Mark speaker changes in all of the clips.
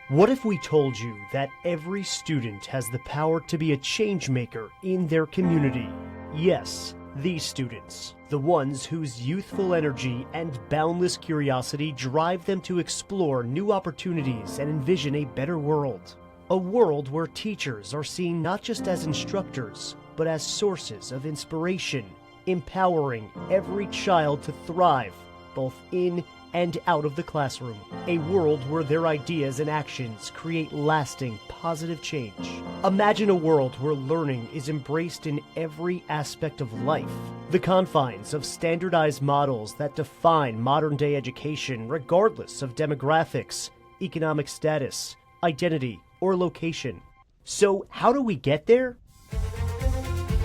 Speaker 1: What if we told you that every student has the power to be a change maker in their community? Yes, these students, the ones whose youthful energy and boundless curiosity drive them to explore new opportunities and envision a better world. A world where teachers are seen not just as instructors, but as sources of inspiration, empowering every child to thrive, both in and out of the classroom. A world where their ideas and actions create lasting, positive change. Imagine a world where learning is embraced in every aspect of life. The confines of standardized models that define modern-day education regardless of demographics, economic status, identity, or location. So how do we get there?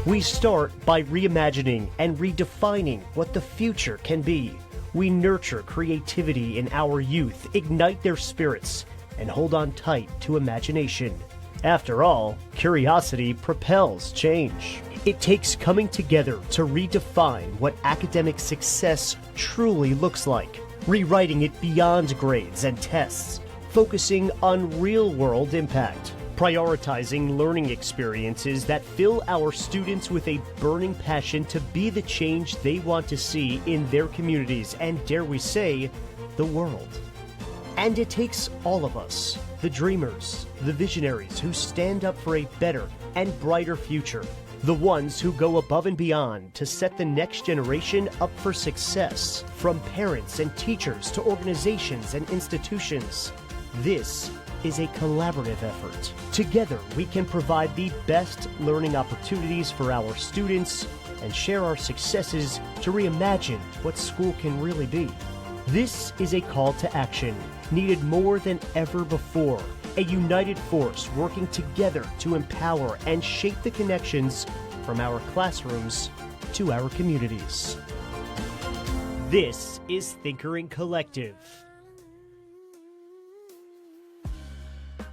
Speaker 1: We start by reimagining and redefining what the future can be. We nurture creativity in our youth, ignite their spirits, and hold on tight to imagination. After all, curiosity propels change. It takes coming together to redefine what academic success truly looks like, rewriting it beyond grades and tests, focusing on real-world impact, prioritizing learning experiences that fill our students with a burning passion to be the change they want to see in their communities and, dare we say, the world. And it takes all of us, the dreamers, the visionaries who stand up for a better and brighter future, the ones who go above and beyond to set the next generation up for success, from parents and teachers to organizations and institutions. This is a collaborative effort. Together, we can provide the best learning opportunities for our students and share our successes to reimagine what school can really be. This is a call to action, needed more than ever before. A united force working together to empower and shape the connections from our classrooms to our communities. This is Thinkering Collective.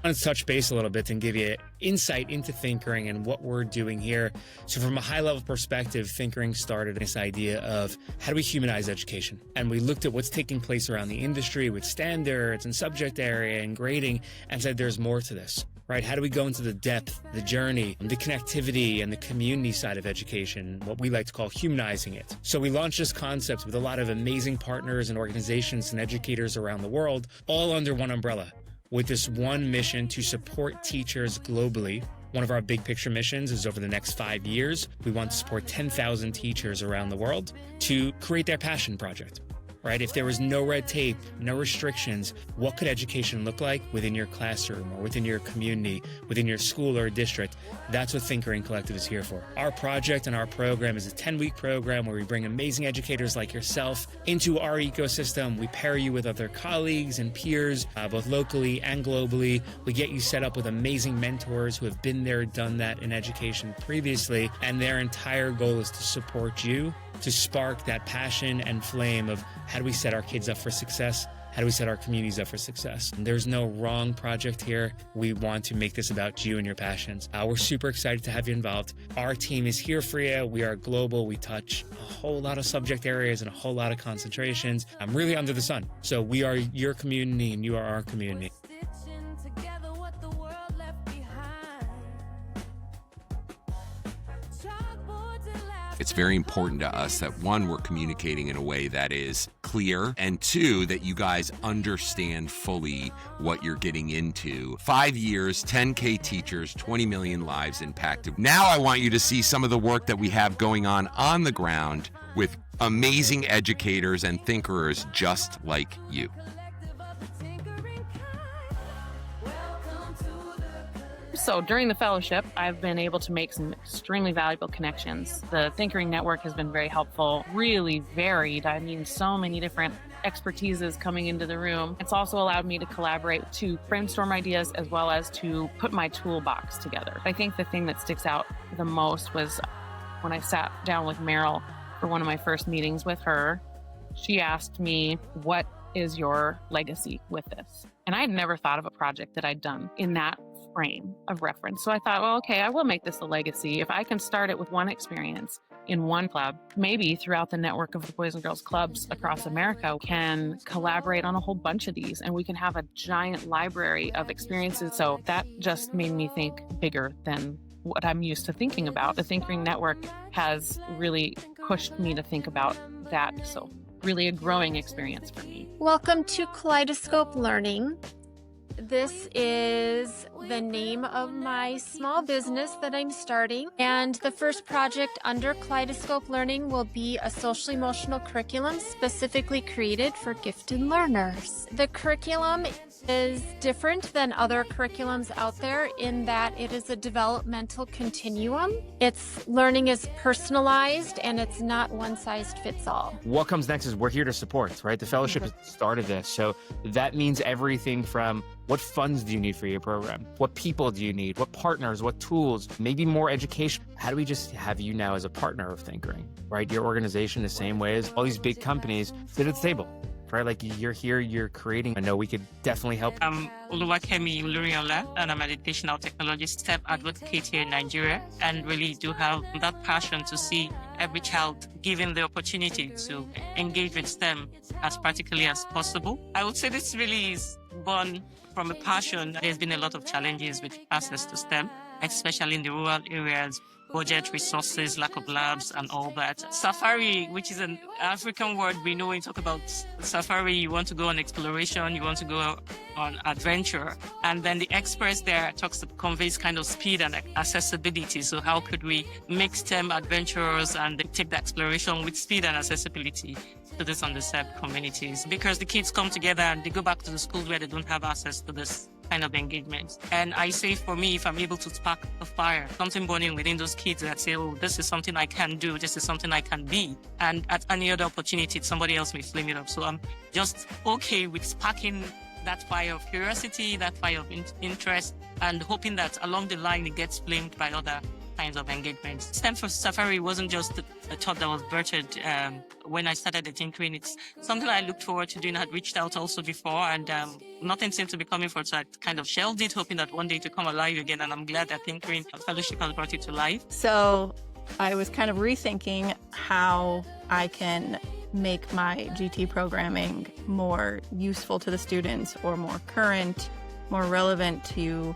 Speaker 2: I want to touch base a little bit and give you insight into Thinkering and what we're doing here. So from a high-level perspective, Thinkering started this idea of how do we humanize education? And we looked at what's taking place around the industry with standards and subject area and grading and said there's more to this, right? How do we go into the depth, the journey, the connectivity, and the community side of education, what we like to call humanizing it? So we launched this concept with a lot of amazing partners and organizations and educators around the world, all under one umbrella, with this one mission to support teachers globally. One of our big picture missions is over the next 5 years, we want to support 10,000 teachers around the world to create their passion project, right? If there was no red tape, no restrictions, what could education look like within your classroom or within your community, within your school or district? That's what Thinkering Collective is here for. Our project and our program is a 10-week program where we bring amazing educators like yourself into our ecosystem. We pair you with other colleagues and peers, both locally and globally. We get you set up with amazing mentors who have been there, done that in education previously, and their entire goal is to support you, to spark that passion and flame of how do we set our kids up for success? How do we set our communities up for success? And there's no wrong project here. We want to make this about you and your passions. We're super excited to have you involved. Our team is here for you. We are global. We touch a whole lot of subject areas and a whole lot of concentrations. I'm really under the sun. So we are your community and you are our community.
Speaker 3: It's very important to us that, one, we're communicating in a way that is clear, and two, that you guys understand fully what you're getting into. 5 years, 10K teachers, 20 million lives impacted. Now I want you to see some of the work that we have going on the ground with amazing educators and thinkers just like you.
Speaker 4: So during the fellowship, I've been able to make some extremely valuable connections. The Thinkering Network has been very helpful, really varied. I mean, so many different expertises coming into the room. It's also allowed me to collaborate to brainstorm ideas as well as to put my toolbox together. I think the thing that sticks out the most was when I sat down with Meryl for one of my first meetings with her. She asked me, "What is your legacy with this?" And I had never thought of a project that I'd done in that frame of reference. So I thought, well, okay, I will make this a legacy. If I can start it with one experience in one club, maybe throughout the network of the Boys and Girls Clubs across America, can collaborate on a whole bunch of these, and we can have a giant library of experiences. So that just made me think bigger than what I'm used to thinking about. The Thinkering Network has really pushed me to think about that. So really a growing experience for me.
Speaker 5: Welcome to Kaleidoscope Learning. This is the name of my small business that I'm starting. And the first project under Kaleidoscope Learning will be a social emotional curriculum specifically created for gifted learners. The curriculum is different than other curriculums out there in that it is a developmental continuum. Its learning is personalized and it's not one size fits all.
Speaker 2: What comes next is we're here to support, right? The fellowship has started this. So that means everything from what funds do you need for your program? What people do you need? What partners? What tools? Maybe more education. How do we just have you now as a partner of Thinkering, right? Your organization the same way as all these big companies sit at the table, right? Like you're here, you're creating. I know we could definitely help.
Speaker 6: I'm Oluwakemi Oluriola, and I'm an educational technology STEP advocate here in Nigeria, and really do have that passion to see every child given the opportunity to engage with STEM as practically as possible. I would say this really is born from a passion. There's been a lot of challenges with access to STEM, especially in the rural areas, budget, resources, lack of labs, and all that. Safari, which is an African word we know when you talk about safari, you want to go on exploration, you want to go on adventure. And then the express there conveys kind of speed and accessibility. So how could we make STEM adventurers and take the exploration with speed and accessibility to these underserved communities? Because the kids come together and they go back to the schools where they don't have access to this kind of engagement. And I say, for me, if I'm able to spark a fire, something burning within those kids that say, oh, this is something I can do, this is something I can be. And at any other opportunity, somebody else may flame it up. So I'm just okay with sparking that fire of curiosity, that fire of interest, and hoping that along the line it gets flamed by other kinds of engagement. STEM for Safari wasn't just a thought that was birthed when I started the Thinkering. It's something I looked forward to doing. I had reached out also before, and nothing seemed to be coming forward, so I kind of shelved it, hoping that one day to come alive again. And I'm glad that Thinkering Fellowship has brought it to life.
Speaker 7: So I was kind of rethinking how I can make my GT programming more useful to the students, or more current, more relevant to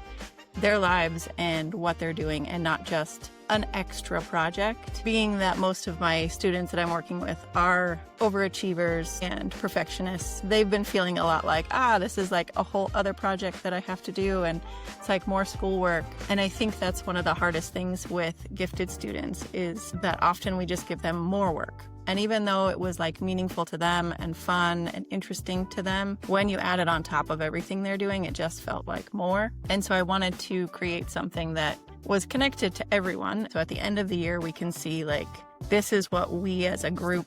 Speaker 7: their lives and what they're doing, and not just an extra project. Being that most of my students that I'm working with are overachievers and perfectionists, they've been feeling a lot like, this is like a whole other project that I have to do, and it's like more schoolwork. And I think that's one of the hardest things with gifted students, is that often we just give them more work. And even though it was like meaningful to them and fun and interesting to them, when you add it on top of everything they're doing, it just felt like more. And so I wanted to create something that was connected to everyone. So at the end of the year, we can see like, this is what we as a group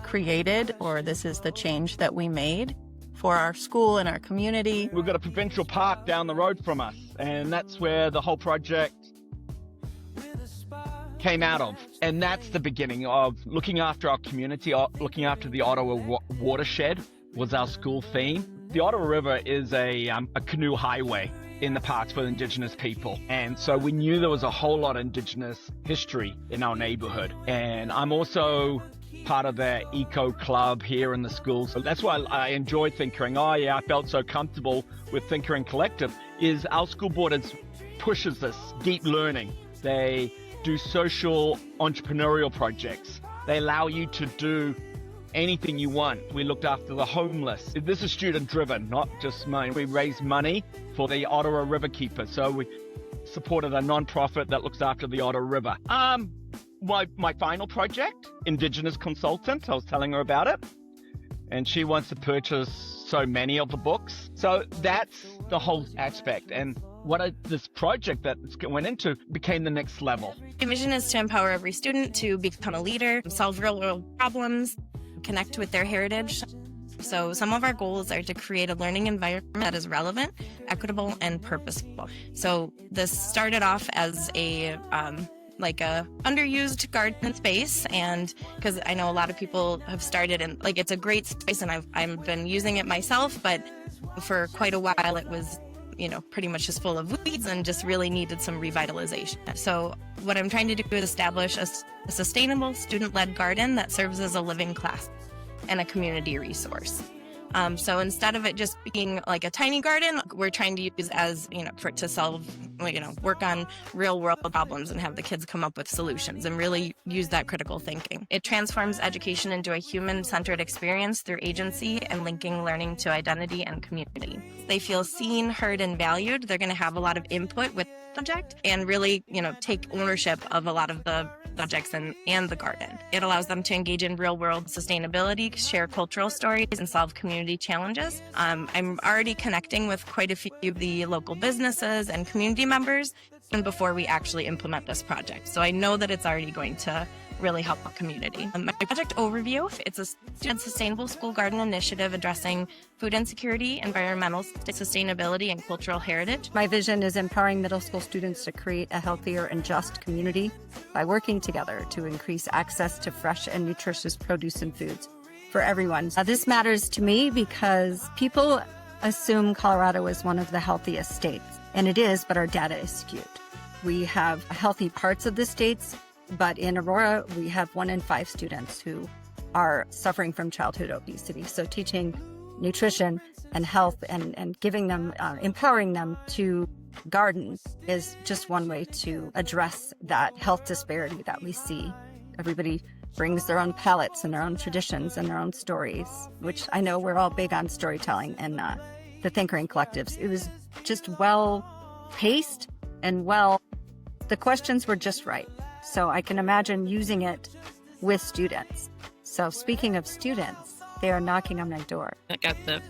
Speaker 7: created, or this is the change that we made for our school and our community.
Speaker 8: We've got a provincial park down the road from us, and that's where the whole project came out of. And that's the beginning of looking after our community, looking after the Ottawa watershed was our school theme. The Ottawa River is a canoe highway in the parks for Indigenous people. And so we knew there was a whole lot of Indigenous history in our neighborhood. And I'm also part of the eco club here in the school. So that's why I enjoyed Thinkering. I felt so comfortable with Thinkering Collective, is our school board pushes this deep learning. They do social entrepreneurial projects. They allow you to do anything you want. We looked after the homeless. This is student driven, not just mine. We raised money for the Ottawa River Keeper. So we supported a non-profit that looks after the Ottawa River. My final project, Indigenous Consultant, I was telling her about it, and she wants to purchase so many of the books. So that's the whole aspect. And this project that it went into became the next level.
Speaker 9: My vision is to empower every student to become a leader, solve real-world problems, connect with their heritage. So some of our goals are to create a learning environment that is relevant, equitable, and purposeful. So this started off as a underused garden space, and because I know a lot of people have started, and like it's a great space, and I've been using it myself, but for quite a while it was pretty much just full of weeds and just really needed some revitalization. So What I'm trying to do is establish a sustainable student-led garden that serves as a living class and a community resource. So instead of it just being like a tiny garden, we're trying to use as, to solve, work on real world problems and have the kids come up with solutions and really use that critical thinking. It transforms education into a human-centered experience through agency and linking learning to identity and community. They feel seen, heard, and valued. They're going to have a lot of input with the subject and really, take ownership of a lot of the subjects and the garden. It allows them to engage in real-world sustainability, share cultural stories, and solve community challenges. I'm already connecting with quite a few of the local businesses and community members even before we actually implement this project. So I know that it's already going to really help the community. My project overview, it's a student sustainable school garden initiative addressing food insecurity, environmental sustainability, and cultural heritage.
Speaker 10: My vision is empowering middle school students to create a healthier and just community by working together to increase access to fresh and nutritious produce and foods for everyone. This matters to me because people assume Colorado is one of the healthiest states, and it is, but our data is skewed. We have healthy parts of the states, but in Aurora, we have 1 in 5 students who are suffering from childhood obesity. So teaching nutrition and health and giving them, empowering them to garden is just one way to address that health disparity that we see. Everybody brings their own palettes and their own traditions and their own stories, which I know we're all big on storytelling and the Thinkering collectives. It was just well paced and the questions were just right. So I can imagine using it with students. So speaking of students, they are knocking on my door.
Speaker 4: I got the,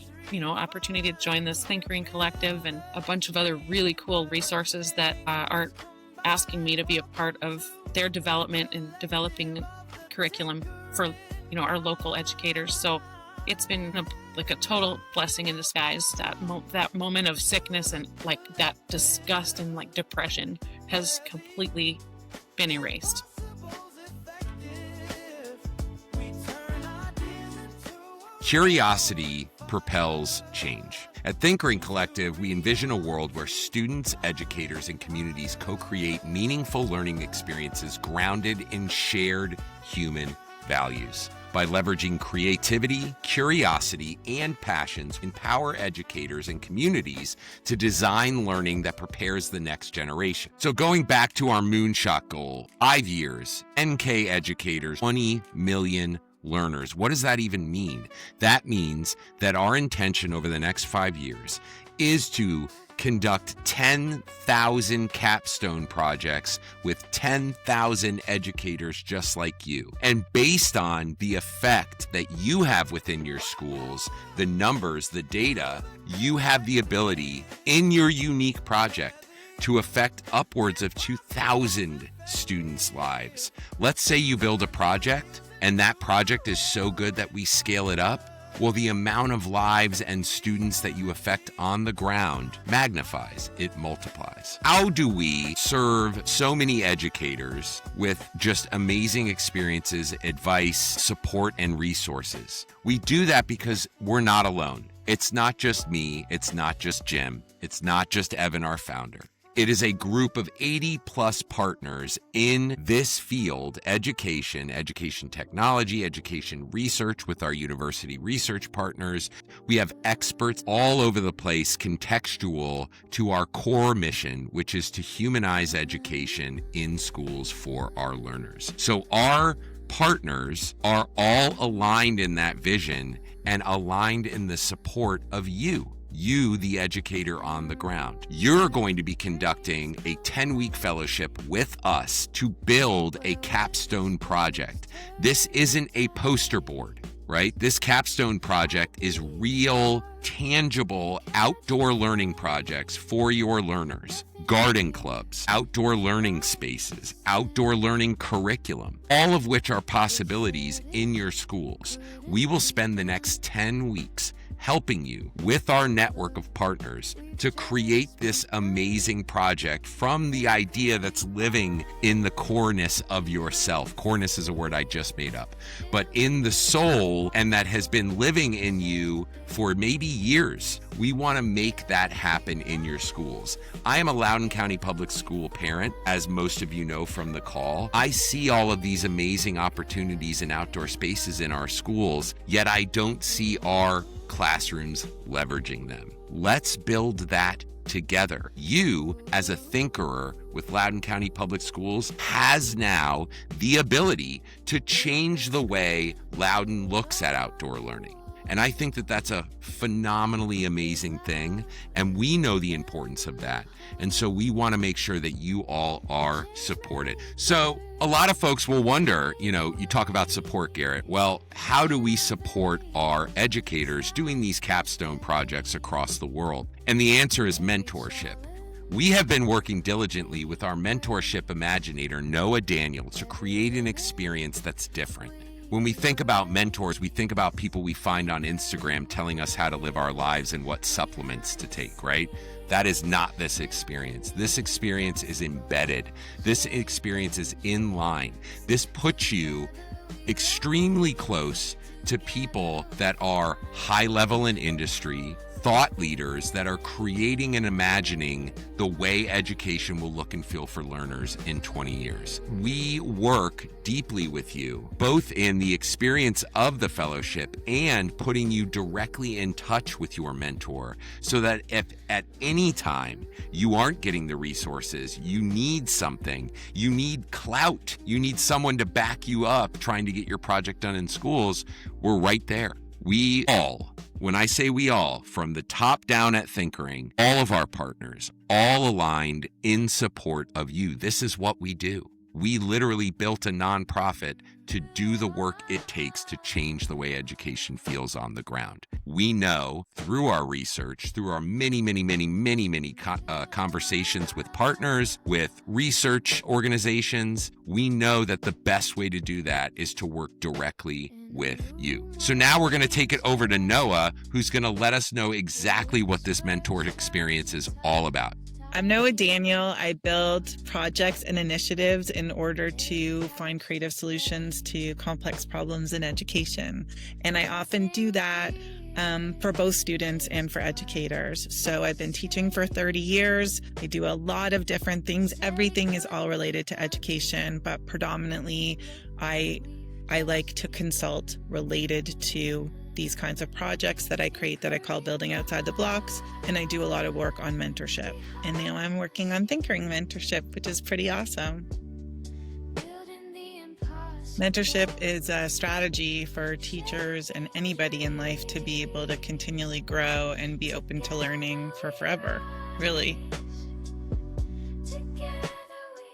Speaker 4: opportunity to join this Thinkering collective and a bunch of other really cool resources that are asking me to be a part of their development and developing curriculum for, our local educators. So it's been a total blessing in disguise. That moment of sickness and that disgust and depression has completely been erased.
Speaker 3: Curiosity propels change. At Thinkering Collective, we envision a world where students, educators, and communities co-create meaningful learning experiences grounded in shared human values. By leveraging creativity, curiosity, and passions, empower educators and communities to design learning that prepares the next generation. So going back to our moonshot goal, 5 years, NK educators, 20 million learners. What does that even mean? That means that our intention over the next 5 years is to conduct 10,000 capstone projects with 10,000 educators just like you. And based on the effect that you have within your schools, the numbers, the data, you have the ability in your unique project to affect upwards of 2,000 students' lives. Let's say you build a project and that project is so good that we scale it up. Well, the amount of lives and students that you affect on the ground magnifies, it multiplies. How do we serve so many educators with just amazing experiences, advice, support, and resources? We do that because we're not alone. It's not just me, it's not just Jim, it's not just Evan, our founder. It is a group of 80 plus partners in this field, education technology, education research with our university research partners. We have experts all over the place, contextual to our core mission, which is to humanize education in schools for our learners. So our partners are all aligned in that vision and aligned in the support of you, the educator on the ground. You're going to be conducting a 10-week fellowship with us to build a capstone project. This isn't a poster board, right? This capstone project is real, tangible outdoor learning projects for your learners. Garden clubs, outdoor learning spaces, outdoor learning curriculum, all of which are possibilities in your schools. We will spend the next 10 weeks helping you with our network of partners to create this amazing project from the idea that's living in the coreness of yourself. Coreness is a word I just made up, but in the soul, and that has been living in you for maybe years. We want to make that happen in your schools. I am a Loudoun County Public School parent, as most of you know from the call. I see all of these amazing opportunities in outdoor spaces in our schools, yet I don't see our classrooms leveraging them. Let's build that together. You, as a thinkerer with Loudoun County Public Schools, has now the ability to change the way Loudoun looks at outdoor learning. And I think that that's a phenomenally amazing thing. And we know the importance of that. And so we want to make sure that you all are supported. So a lot of folks will wonder, you talk about support, Garrett. Well, how do we support our educators doing these capstone projects across the world? And the answer is mentorship. We have been working diligently with our mentorship imaginator, Noah Daniel, to create an experience that's different. When we think about mentors, we think about people we find on Instagram telling us how to live our lives and what supplements to take, right? That is not this experience. This experience is embedded. This experience is in line. This puts you extremely close to people that are high level in industry, thought leaders that are creating and imagining the way education will look and feel for learners in 20 years. We work deeply with you, both in the experience of the fellowship and putting you directly in touch with your mentor, so that if at any time you aren't getting the resources, you need something, you need clout, you need someone to back you up trying to get your project done in schools, we're right there. We all, when I say we all, from the top down at Thinkering, all of our partners, all aligned in support of you. This is what we do. We literally built a nonprofit to do the work it takes to change the way education feels on the ground. We know through our research, through our many conversations with partners, with research organizations, we know that the best way to do that is to work directly with you. So now we're going to take it over to Noah, who's going to let us know exactly what this mentor experience is all about.
Speaker 11: I'm Noah Daniel. I build projects and initiatives in order to find creative solutions to complex problems in education. And I often do that for both students and for educators. So I've been teaching for 30 years. I do a lot of different things. Everything is all related to education, but predominantly I like to consult related to these kinds of projects that I create that I call building outside the blocks. And I do a lot of work on mentorship. And now I'm working on Thinkering mentorship, which is pretty awesome. Mentorship is a strategy for teachers and anybody in life to be able to continually grow and be open to learning for forever, really.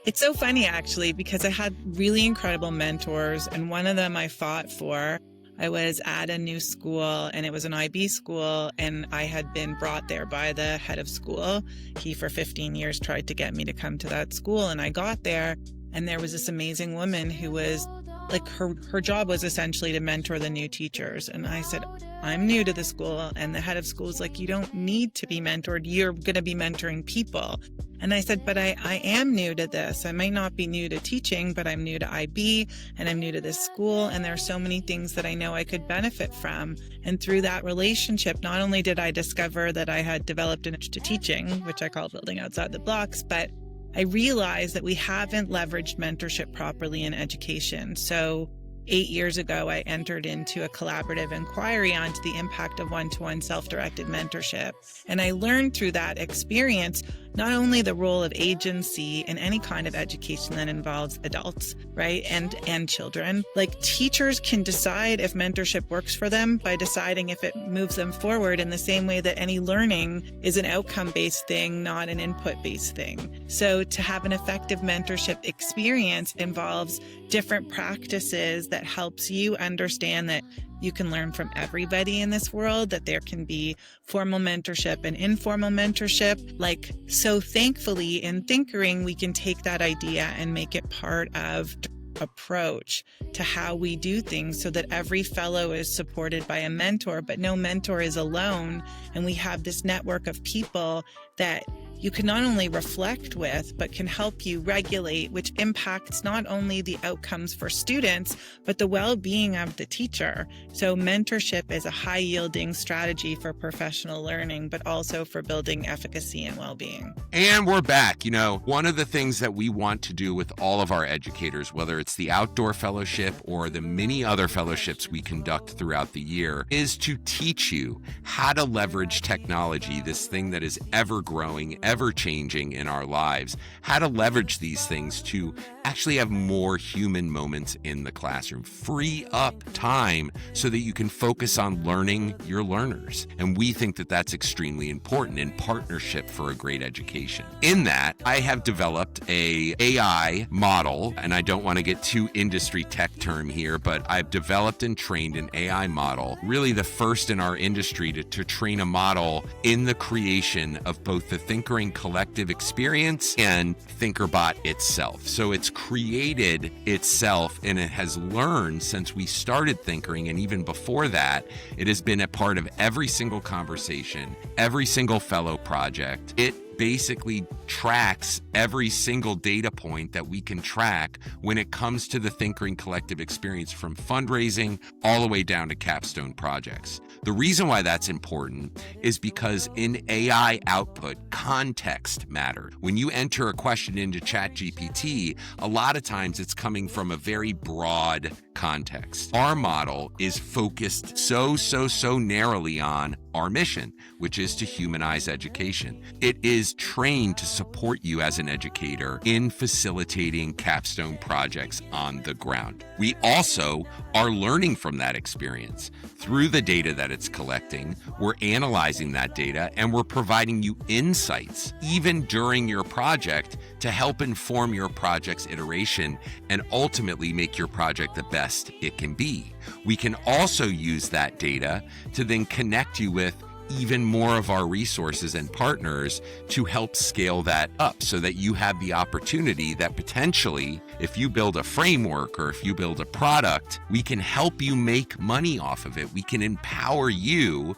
Speaker 11: It's so funny, actually, because I had really incredible mentors, and one of them I fought for. I was at a new school, and it was an IB school, and I had been brought there by the head of school. He, for 15 years, tried to get me to come to that school, and I got there, and there was this amazing woman who was like, her job was essentially to mentor the new teachers. And I said, I'm new to the school. And the head of school was like, you don't need to be mentored. You're going to be mentoring people. And I said, but I am new to this. I might not be new to teaching, but I'm new to IB and I'm new to this school. And there are so many things that I know I could benefit from. And through that relationship, not only did I discover that I had developed an itch to teaching, which I call building outside the blocks, but I realized that we haven't leveraged mentorship properly in education. So 8 years ago, I entered into a collaborative inquiry onto the impact of one-to-one self-directed mentorship. And I learned through that experience not only the role of agency in any kind of education that involves adults, right, and children. Like, teachers can decide if mentorship works for them by deciding if it moves them forward, in the same way that any learning is an outcome-based thing, not an input-based thing. So to have an effective mentorship experience involves different practices that helps you understand that you can learn from everybody in this world, that there can be formal mentorship and informal mentorship. Like, so thankfully in Thinkering, we can take that idea and make it part of approach to how we do things, so that every fellow is supported by a mentor, but no mentor is alone. And we have this network of people that you can not only reflect with, but can help you regulate, which impacts not only the outcomes for students, but the well-being of the teacher. So mentorship is a high-yielding strategy for professional learning, but also for building efficacy and well-being.
Speaker 3: And we're back. One of the things that we want to do with all of our educators, whether it's the outdoor fellowship or the many other fellowships we conduct throughout the year, is to teach you how to leverage technology, this thing that is ever growing, ever changing in our lives, how to leverage these things to actually have more human moments in the classroom, free up time so that you can focus on learning your learners. And we think that that's extremely important in partnership for a great education. In that, I have developed a AI model, and I don't want to get too industry tech term here, but I've developed and trained an AI model, really the first in our industry to train a model in the creation of both the Thinkering collective experience and ThinkerBot itself. So it's created itself, and it has learned since we started Thinkering, and even before that, it has been a part of every single conversation, every single fellow project. It basically tracks every single data point that we can track when it comes to the Thinkering collective experience, from fundraising all the way down to capstone projects. The reason why that's important is because in AI output, context matters. When you enter a question into ChatGPT, a lot of times it's coming from a very broad context. Our model is focused so narrowly on our mission, which is to humanize education. It is trained to support you as an educator in facilitating capstone projects on the ground. We also are learning from that experience. Through the data that it's collecting, we're analyzing that data, and we're providing you insights, even during your project, to help inform your project's iteration and ultimately make your project the best it can be. We can also use that data to then connect you with even more of our resources and partners to help scale that up, so that you have the opportunity that potentially, if you build a framework or if you build a product, we can help you make money off of it. We can empower you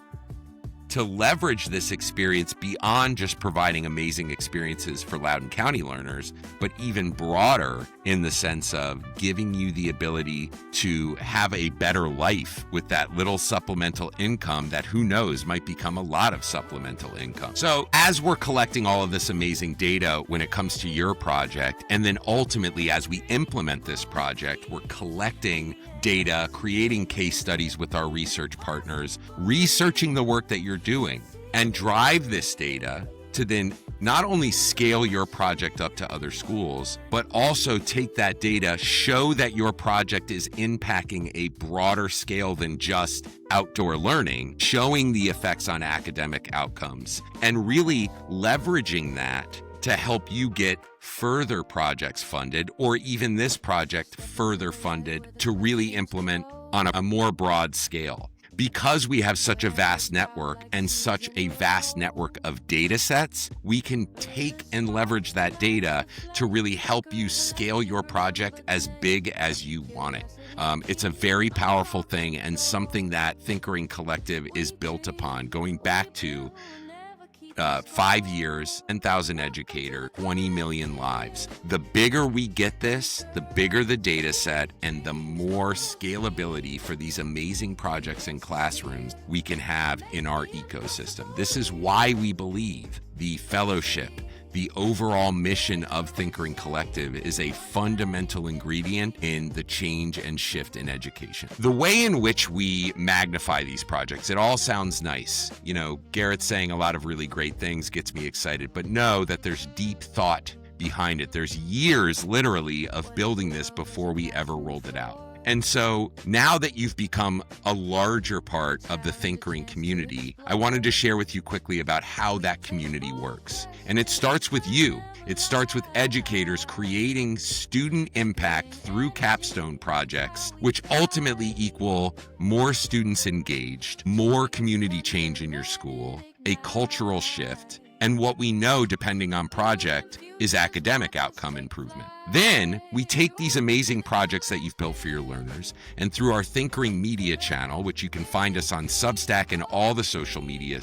Speaker 3: to leverage this experience beyond just providing amazing experiences for Loudoun County learners, but even broader in the sense of giving you the ability to have a better life with that little supplemental income that, who knows, might become a lot of supplemental income. So as we're collecting all of this amazing data when it comes to your project, and then ultimately as we implement this project, we're collecting data, creating case studies with our research partners, researching the work that you're doing, and drive this data to then not only scale your project up to other schools, but also take that data, show that your project is impacting a broader scale than just outdoor learning, showing the effects on academic outcomes, and really leveraging that to help you get further projects funded, or even this project further funded to really implement on a more broad scale. Because we have such a vast network and such a vast network of data sets, we can take and leverage that data to really help you scale your project as big as you want it. It's a very powerful thing, and something that Thinkering Collective is built upon, going back to 5 years, 10,000 educator, 20 million lives. The bigger we get this, the bigger the data set, and the more scalability for these amazing projects in classrooms we can have in our ecosystem. This is why we believe the fellowship, the overall mission of Thinkering Collective, is a fundamental ingredient in the change and shift in education. The way in which we magnify these projects, it all sounds nice. Garrett's saying a lot of really great things, gets me excited, but know that there's deep thought behind it. There's years, literally, of building this before we ever rolled it out. And so now that you've become a larger part of the Thinkering community, I wanted to share with you quickly about how that community works. And it starts with you. It starts with educators creating student impact through capstone projects, which ultimately equal more students engaged, more community change in your school, a cultural shift, and what we know, depending on project, is academic outcome improvement. Then we take these amazing projects that you've built for your learners, and through our Thinkering media channel, which you can find us on Substack and all the social media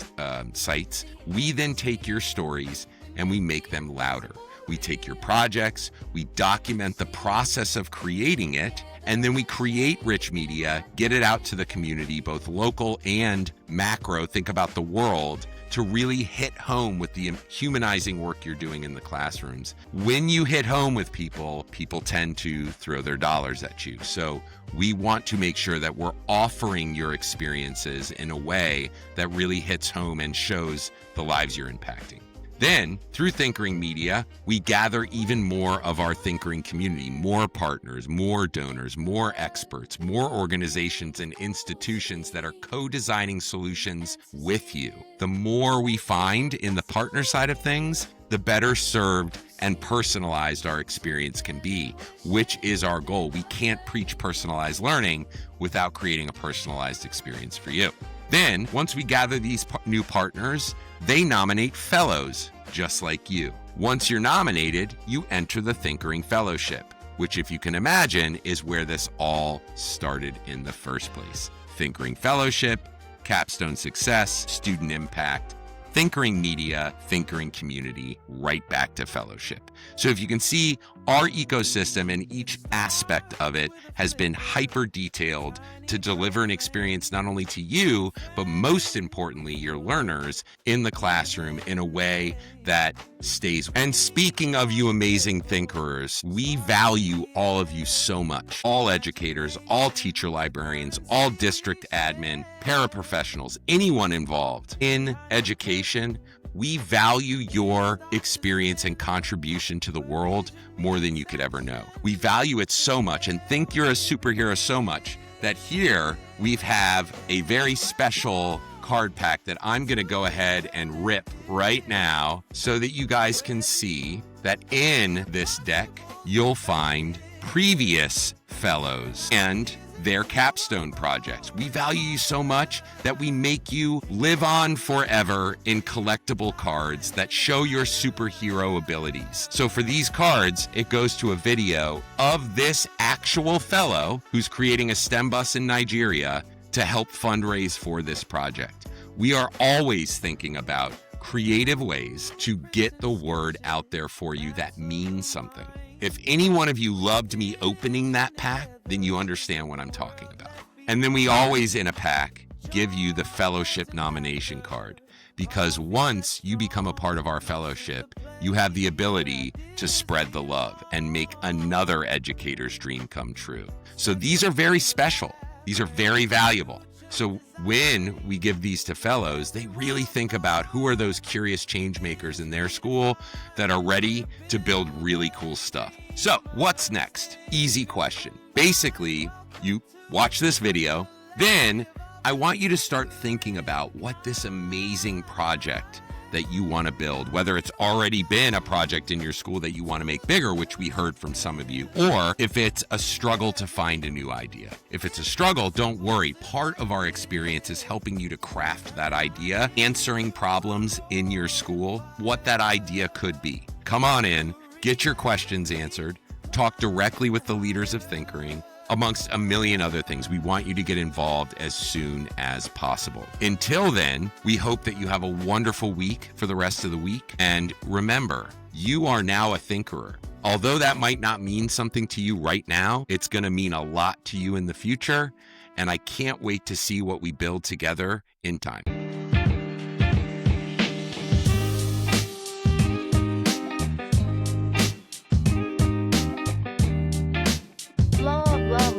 Speaker 3: sites, we then take your stories, and we make them louder. We take your projects, we document the process of creating it, and then we create rich media, get it out to the community, both local and macro, think about the world, to really hit home with the humanizing work you're doing in the classrooms. When you hit home with people, people tend to throw their dollars at you. So we want to make sure that we're offering your experiences in a way that really hits home and shows the lives you're impacting. Then, through Thinkering Media, we gather even more of our Thinkering community, more partners, more donors, more experts, more organizations and institutions that are co-designing solutions with you. The more we find in the partner side of things, the better served and personalized our experience can be, which is our goal. We can't preach personalized learning without creating a personalized experience for you. Then, once we gather these new partners, they nominate fellows just like you. Once you're nominated, you enter the Thinkering Fellowship, which, if you can imagine, is where this all started in the first place. Thinkering Fellowship, Capstone Success, Student Impact, Thinkering Media, Thinkering Community, right back to Fellowship. So if you can see, our ecosystem and each aspect of it has been hyper detailed to deliver an experience not only to you, but most importantly, your learners in the classroom in a way that stays. And speaking of you amazing thinkers, we value all of you so much. All educators, all teacher librarians, all district admin, paraprofessionals, anyone involved in education. We value your experience and contribution to the world more than you could ever know. We value it so much and think you're a superhero so much that here we have a very special card pack that I'm going to go ahead and rip right now so that you guys can see that in this deck, you'll find previous fellows and their capstone projects. We value you so much that we make you live on forever in collectible cards that show your superhero abilities. So for these cards, it goes to a video of this actual fellow who's creating a STEM bus in Nigeria to help fundraise for this project. We are always thinking about creative ways to get the word out there for you that means something. If any one of you loved me opening that pack, then you understand what I'm talking about. And then we always, in a pack, give you the fellowship nomination card, because once you become a part of our fellowship, you have the ability to spread the love and make another educator's dream come true. So these are very special. These are very valuable. So when we give these to fellows, they really think about who are those curious change makers in their school that are ready to build really cool stuff. So what's next? Easy question. Basically, you watch this video, then I want you to start thinking about what this amazing project that you want to build, whether it's already been a project in your school that you want to make bigger, which we heard from some of you, or if it's a struggle to find a new idea. If it's a struggle, don't worry. Part of our experience is helping you to craft that idea, answering problems in your school, what that idea could be. Come on in, get your questions answered, talk directly with the leaders of Thinkering, amongst a million other things. We want you to get involved as soon as possible. Until then, we hope that you have a wonderful week for the rest of the week. And remember, you are now a thinkerer. Although that might not mean something to you right now, it's going to mean a lot to you in the future. And I can't wait to see what we build together in time.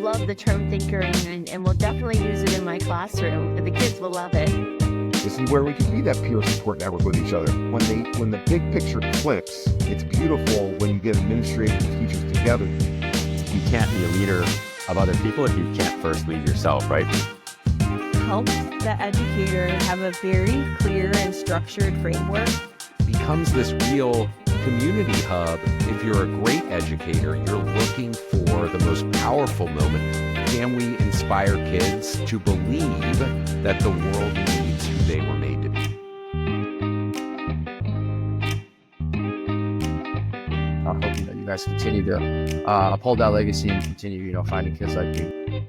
Speaker 12: Love the term thinkering, and we'll definitely use it in my classroom. The kids will love it.
Speaker 13: This is where we can be that peer support network with each other. When the big picture clicks, it's beautiful when you get administrators and teachers together.
Speaker 14: You can't be a leader of other people if you can't first lead yourself, right?
Speaker 15: Help the educator have a very clear and structured framework.
Speaker 3: Becomes this real community hub. If you're a great educator, you're looking for the most powerful moment. Can we inspire kids to believe that the world needs who they were made to be?
Speaker 16: I'm hoping that you guys continue to uphold that legacy and continue, finding kids like me.